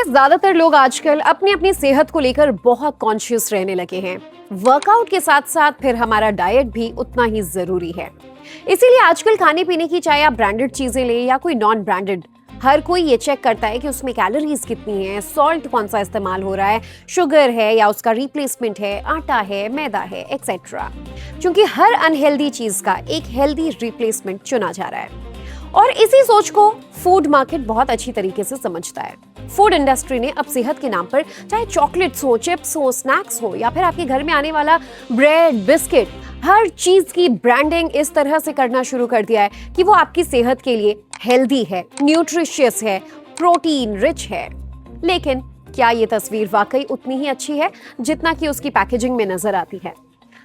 ज्यादातर लोग आजकल अपनी अपनी सेहत को लेकर बहुत कॉन्शियस रहने लगे हैं। वर्कआउट के साथ साथ फिर हमारा डाइट भी उतना ही जरूरी है। इसीलिए आजकल खाने पीने की, चाहे आप ब्रांडेड चीजें लें या कोई नॉन ब्रांडेड, हर कोई ये चेक करता है कि उसमें कैलोरीज कितनी है, सॉल्ट कौन सा इस्तेमाल हो रहा है, शुगर है या उसका रिप्लेसमेंट है, आटा है, मैदा है, एक्सेट्रा। क्योंकि हर अनहेल्दी चीज का एक हेल्दी रिप्लेसमेंट चुना जा रहा है और इसी सोच को फूड मार्केट बहुत अच्छी तरीके से समझता है। फूड इंडस्ट्री ने अब सेहत के नाम पर चाहे चॉकलेट्स हो, चिप्स हो, स्नैक्स हो या फिर आपके घर में आने वाला ब्रेड, बिस्किट, हर चीज की ब्रांडिंग इस तरह से करना शुरू कर दिया है कि वो आपकी सेहत के लिए हेल्दी है, न्यूट्रिशियस है, प्रोटीन रिच है। लेकिन क्या ये तस्वीर वाकई उतनी ही अच्छी है जितना कि उसकी पैकेजिंग में नजर आती है?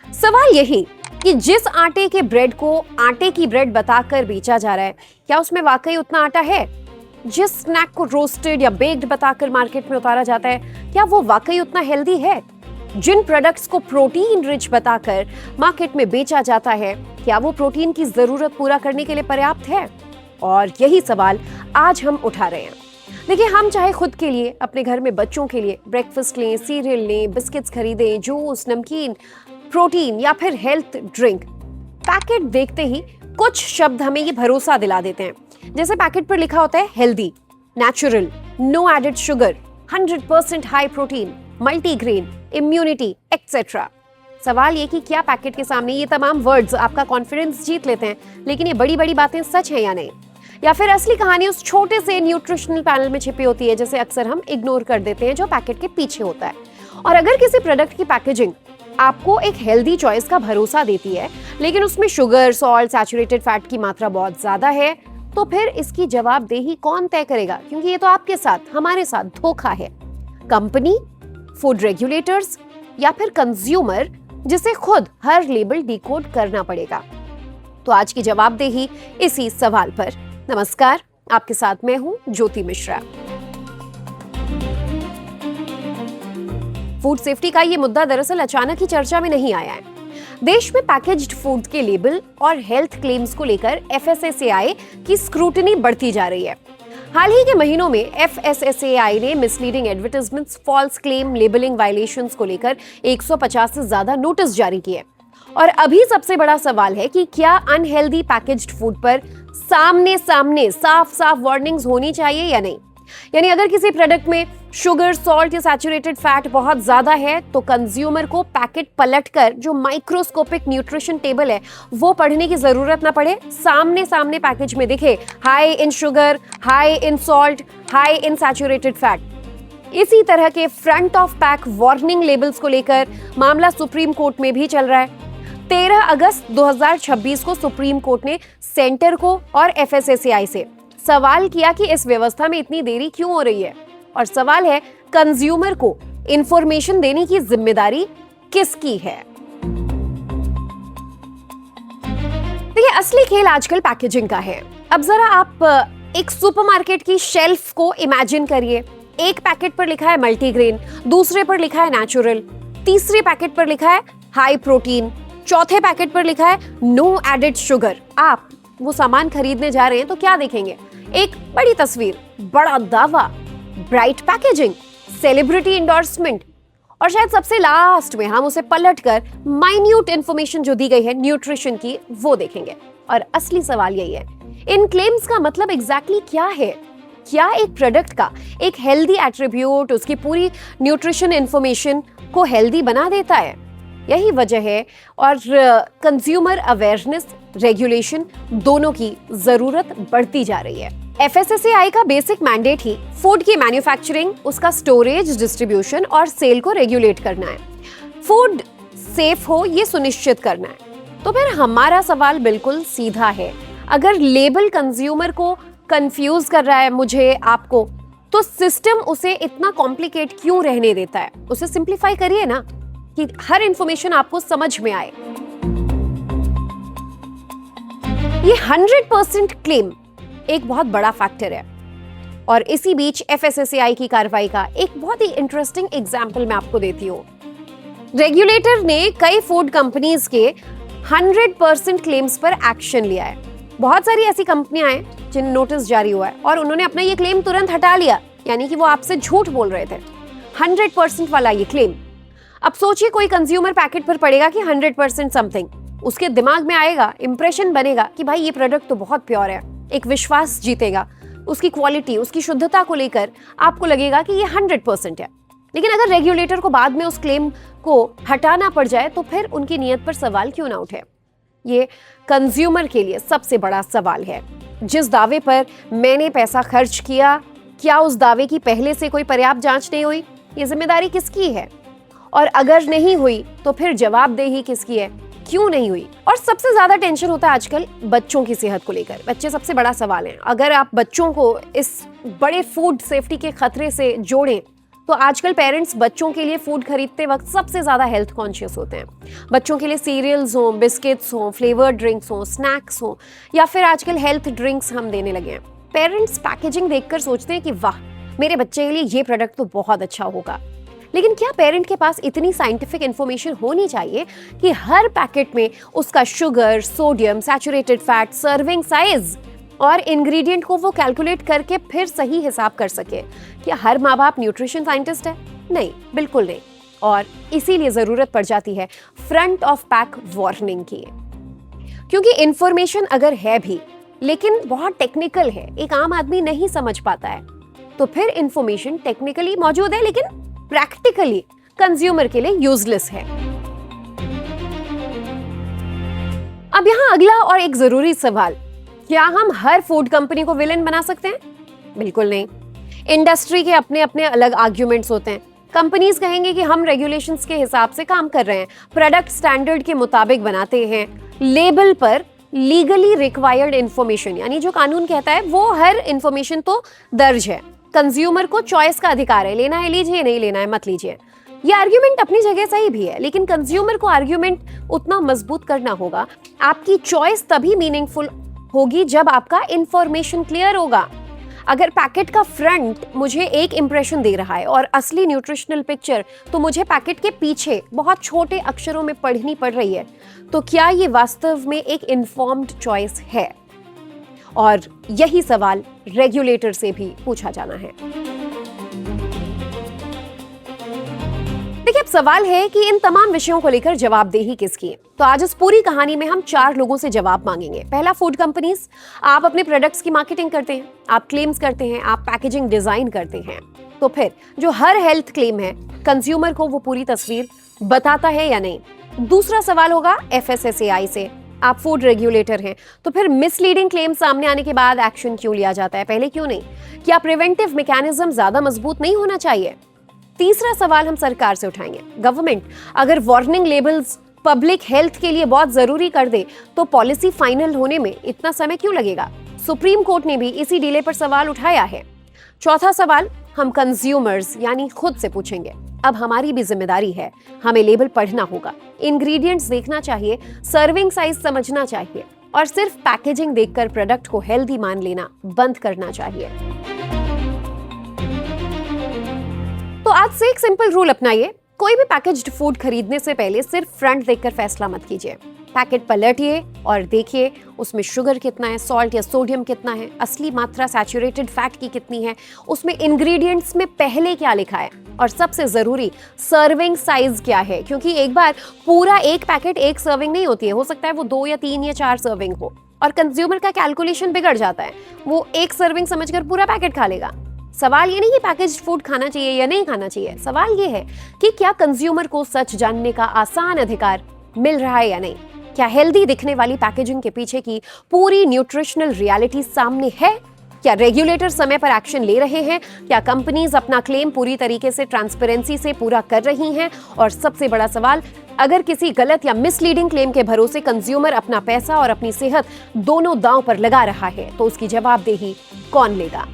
सवाल यही कि जिस आटे के ब्रेड को आटे की ब्रेड बताकर बेचा जा रहा है, क्या उसमें वाकई उतना आटा है? जिस स्नैक को रोस्टेड या बेक्ड बताकर मार्केट में उतारा जाता है, क्या वो वाकई उतना हेल्दी है? जिन प्रोडक्ट्स को प्रोटीन रिच बताकर मार्केट में बेचा जाता है, क्या वो प्रोटीन की जरूरत पूरा करने के लिए पर्याप्त है? और यही सवाल आज हम उठा रहे हैं। देखिए, हम चाहे खुद के लिए, अपने घर में बच्चों के लिए ब्रेकफास्ट लें, सीरियल लें, बिस्किट्स खरीदें, जूस, नमकीन, प्रोटीन या फिर हेल्थ ड्रिंक, पैकेट देखते ही कुछ शब्द हमें ये भरोसा दिला देते हैं। जैसे पैकेट पर लिखा होता है healthy, natural, no added sugar, 100% high protein, multigrain, immunity, etcetera. सवाल ये कि क्या पैकेट के सामने ये तमाम वर्ड्स आपका कॉन्फिडेंस जीत लेते हैं, लेकिन ये बड़ी बड़ी बातें सच है या नहीं? या फिर असली कहानी उस छोटे से न्यूट्रिशनल पैनल में छिपी होती है, जैसे अक्सर हम इग्नोर कर देते हैं, जो पैकेट के पीछे होता है। और अगर किसी प्रोडक्ट की पैकेजिंग आपको एक हेल्दी चॉइस का भरोसा देती है, लेकिन उसमें शुगर, सॉल्ट, सैचुरेटेड फैट की मात्रा बहुत ज्यादा है, तो फिर इसकी जवाबदेही कौन तय करेगा? क्योंकि ये तो आपके साथ, हमारे साथ धोखा है। कंपनी, फूड रेगुलेटर्स या फिर कंज्यूमर, जिसे खुद हर लेबल डिकोड करना पड़ेगा? तो आज की जवाबदेही इसी सवाल पर। नमस्कार, आपके साथ मैं हूं ज्योति मिश्रा। फूड सेफ्टी का ये मुद्दा दरअसल अचानक ही चर्चा में नहीं आया है। देश में पैकेज्ड फूड के लेबल और हेल्थ क्लेम्स को लेकर FSSAI की स्क्रूटनी बढ़ती जा रही है। हाल ही के महीनों में FSSAI ने misleading advertisements, false claim, labelling violations को लेकर 150 से ज्यादा नोटिस जारी किए। और अभी सबसे बड़ा सवाल है कि क्या अनहेल्दी पैकेज्ड फूड पर सामने सामने साफ साफ वार्निंग्स होनी चाहिए या नहीं? यानी अगर किसी प्रोडक्ट में शुगर, सॉल्ट या सैचुरेटेड फैट बहुत ज्यादा है, तो कंज्यूमर को पैकेट पलटकर जो माइक्रोस्कोपिक न्यूट्रिशन टेबल है वो पढ़ने की जरूरत ना पड़े। सामने सामने पैकेज में दिखे high in sugar, high in salt, high in saturated fat. इसी तरह के front of pack warning labels को लेकर मामला सुप्रीम कोर्ट में भी चल रहा है। 13 अगस्त 2026 को सुप्रीम कोर्ट ने सेंटर को और FSSAI से सवाल किया कि इस व्यवस्था में इतनी देरी क्यों हो रही है। और सवाल है, कंज्यूमर को इंफॉर्मेशन देने की जिम्मेदारी किसकी है? देखिए, असली खेल आजकल पैकेजिंग का है। अब जरा आप एक सुपरमार्केट की शेल्फ को इमेजिन करिए। एक पैकेट पर लिखा है मल्टीग्रेन, दूसरे पर लिखा है नेचुरल, तीसरे पैकेट पर लिखा है हाई प्रोटीन, चौथे पैकेट पर लिखा है नो एडेड शुगर। आप वो सामान खरीदने जा रहे हैं तो क्या देखेंगे? एक बड़ी तस्वीर, बड़ा दावा, ब्राइट पैकेजिंग, सेलिब्रिटी इंडोर्समेंट, और शायद सबसे लास्ट में हम उसे पलटकर माइन्यूट इंफॉर्मेशन जो दी गई है न्यूट्रिशन की, वो देखेंगे। और असली सवाल यही है, इन क्लेम्स का मतलब एग्जैक्टली क्या है? क्या एक प्रोडक्ट का एक हेल्दी एट्रीब्यूट उसकी पूरी न्यूट्रिशन इंफॉर्मेशन को हेल्दी बना देता है? यही वजह है और कंज्यूमर अवेयरनेस, रेगुलेशन दोनों की जरूरत बढ़ती जा रही है। FSSAI का बेसिक मैंडेट ही फूड की मैन्युफैक्चरिंग, उसका स्टोरेज, डिस्ट्रीब्यूशन और सेल को रेगुलेट करना है। फूड सेफ हो ये सुनिश्चित करना है। तो फिर हमारा सवाल बिल्कुल सीधा है, अगर लेबल कंज्यूमर को कंफ्यूज कर रहा है, मुझे, आपको, तो सिस्टम उसे इतना कॉम्प्लिकेट क्यों रहने देता है? उसे सिंप्लीफाई करिए ना, कि हर इंफॉर्मेशन आपको समझ में आए। ये 100% क्लेम एक बहुत बड़ा फैक्टर है। और इसी बीच FSSAI की कार्रवाई का एक बहुत ही इंटरेस्टिंग एग्जाम्पल मैं आपको देती हूँ। रेगुलेटर ने कई फूड कंपनीज के 100% क्लेम्स पर एक्शन लिया है। बहुत सारी ऐसी कंपनियां हैं जिन नोटिस जारी हुआ है और उन्होंने अपना ये क्लेम तुरंत हटा लिया यानी कि वो आपसे झूठ बोल रहे थे। 100% वाला ये क्लेम। अब सोचिए कोई कंज्यूमर पैकेट पर पड़ेगा कि 100% समथिंग, उसके दिमाग में आएगा, इंप्रेशन बनेगा कि भाई ये प्रोडक्ट तो बहुत प्योर है, एक विश्वास जीतेगा, उसकी क्वालिटी, उसकी शुद्धता को लेकर आपको लगेगा कि ये 100% है। लेकिन अगर रेगुलेटर को बाद में उस क्लेम को हटाना पड़ जाए तो फिर उनकी नीयत पर सवाल क्यों ना उठे? ये कंज्यूमर के लिए सबसे बड़ा सवाल है। जिस दावे पर मैंने पैसा खर्च किया, क्या उस दावे की पहले से कोई पर्याप्त जांच नहीं हुई? ये जिम्मेदारी किसकी है? और अगर नहीं हुई तो फिर जवाबदेही किसकी है? क्यों नहीं हुई? और सबसे ज्यादा टेंशन होता है आजकल बच्चों की सेहत को लेकर। बच्चे सबसे बड़ा सवाल है। अगर आप बच्चों को इस बड़े फूड सेफ्टी के खतरे से जोड़ें तो आजकल पेरेंट्स बच्चों के लिए फूड खरीदते वक्त सबसे ज्यादा हेल्थ कॉन्शियस होते हैं। बच्चों के लिए सीरियल्स हो, बिस्किट्स हो, फ्लेवर्ड ड्रिंक्स हो, स्नैक्स हो, या फिर आजकल हेल्थ ड्रिंक्स हम देने लगे हैं। पेरेंट्स पैकेजिंग देखकर सोचते हैं कि वाह, मेरे बच्चे के लिए ये प्रोडक्ट तो बहुत अच्छा होगा। लेकिन क्या पेरेंट के पास इतनी साइंटिफिक इंफॉर्मेशन होनी चाहिए कि हर पैकेट में उसका sugar, sodium, saturated fat, serving size और इंग्रेडिएंट को वो कैलकुलेट करके फिर सही हिसाब कर सके? क्या हर माँ बाप न्यूट्रिशन साइंटिस्ट है? नहीं, बिल्कुल नहीं। और इसीलिए जरूरत पड़ जाती है फ्रंट ऑफ पैक वार्निंग की, क्योंकि इंफॉर्मेशन अगर है भी लेकिन बहुत टेक्निकल है, एक आम आदमी नहीं समझ पाता है, तो फिर इंफॉर्मेशन टेक्निकली मौजूद है लेकिन प्रैक्टिकली कंज्यूमर के लिए यूजलेस है। अब यहां अगला और एक जरूरी सवाल, क्या हम हर फूड कंपनी को विलेन बना सकते हैं? बिल्कुल नहीं। इंडस्ट्री के अपने अपने अलग आर्ग्यूमेंट्स होते हैं। कंपनीज कहेंगे कि हम रेगुलेशंस के हिसाब से काम कर रहे हैं, प्रोडक्ट स्टैंडर्ड के मुताबिक बनाते हैं, लेबल पर लीगली रिक्वायर्ड इंफॉर्मेशन, यानी जो कानून कहता है वो हर इंफॉर्मेशन तो दर्ज है। कंज्यूमर को चॉइस का अधिकार है, लेना है लीजिए, नहीं लेना है मत लीजिए। ये आर्ग्यूमेंट अपनी जगह सही भी है, लेकिन कंज्यूमर को आर्ग्यूमेंट उतना मजबूत करना होगा। आपकी चॉइस तभी मीनिंगफुल होगी जब आपका इंफॉर्मेशन क्लियर होगा। अगर पैकेट का फ्रंट मुझे एक इंप्रेशन दे रहा है और असली न्यूट्रिशनल पिक्चर तो मुझे पैकेट के पीछे बहुत छोटे अक्षरों में पढ़नी पड़ रही है, तो क्या ये वास्तव में एक इन्फॉर्म्ड चॉइस है? और यही सवाल रेगुलेटर से भी पूछा जाना है। देखिए, अब सवाल है कि इन तमाम विषयों को लेकर जवाबदेही किसकी है? तो आज इस पूरी कहानी में हम 4 लोगों से जवाब मांगेंगे। पहला, फूड कंपनीज। आप अपने प्रोडक्ट्स की मार्केटिंग करते हैं, आप क्लेम्स करते हैं, आप पैकेजिंग डिजाइन करते हैं, तो फिर जो हर हेल्थ क्लेम है कंज्यूमर को वो पूरी तस्वीर बताता है या नहीं? दूसरा सवाल होगा FSSAI से। आप फूड रेगुलेटर हैं, तो फिर मिसलीडिंग क्लेम सामने आने के बाद एक्शन क्यों लिया जाता है, पहले क्यों नहीं? क्या प्रिवेंटिव मैकेनिज्म ज्यादा मजबूत नहीं होना चाहिए? तीसरा सवाल हम सरकार से उठाएंगे। गवर्नमेंट अगर वार्निंग लेबल्स पब्लिक हेल्थ के लिए बहुत जरूरी कर दे तो पॉलिसी फाइनल होने में इतना समय क्यों लगेगा? सुप्रीम कोर्ट ने भी इसी डिले पर सवाल उठाया है। चौथा सवाल हम कंज्यूमर्स यानी खुद से पूछेंगे। अब हमारी भी जिम्मेदारी है, हमें लेबल पढ़ना होगा, इंग्रेडिएंट्स देखना चाहिए, सर्विंग साइज समझना चाहिए और सिर्फ पैकेजिंग देखकर प्रोडक्ट को हेल्दी मान लेना बंद करना चाहिए। तो आज से एक सिंपल रूल अपनाइए, कोई भी पैकेज्ड फूड खरीदने से पहले सिर्फ फ्रंट देखकर फैसला मत कीजिए। पैकेट पलटिए और देखिए उसमें शुगर कितना है, सॉल्ट या सोडियम कितना है, असली मात्रा सैचुरेटेड फैट की कितनी है, उसमें इंग्रेडिएंट्स में पहले क्या लिखा है और सबसे जरूरी सर्विंग साइज क्या है, क्योंकि एक बार पूरा एक पैकेट एक सर्विंग नहीं होती है, हो सकता है वो 2 या 3 या 4 सर्विंग हो और कंज्यूमर का कैलकुलेशन बिगड़ जाता है, वो एक सर्विंग समझकर पूरा पैकेट खा लेगा। सवाल ये नहीं कि पैकेज्ड फूड खाना चाहिए या नहीं खाना चाहिए, सवाल ये है कि क्या कंज्यूमर को सच जानने का आसान अधिकार मिल रहा है या नहीं? क्या हेल्दी दिखने वाली पैकेजिंग के पीछे की पूरी न्यूट्रिशनल रियलिटी सामने है? क्या रेगुलेटर समय पर एक्शन ले रहे हैं? क्या कंपनीज अपना क्लेम पूरी तरीके से ट्रांसपेरेंसी से पूरा कर रही हैं? और सबसे बड़ा सवाल, अगर किसी गलत या मिसलीडिंग क्लेम के भरोसे कंज्यूमर अपना पैसा और अपनी सेहत दोनों दांव पर लगा रहा है तो उसकी जवाबदेही कौन लेगा?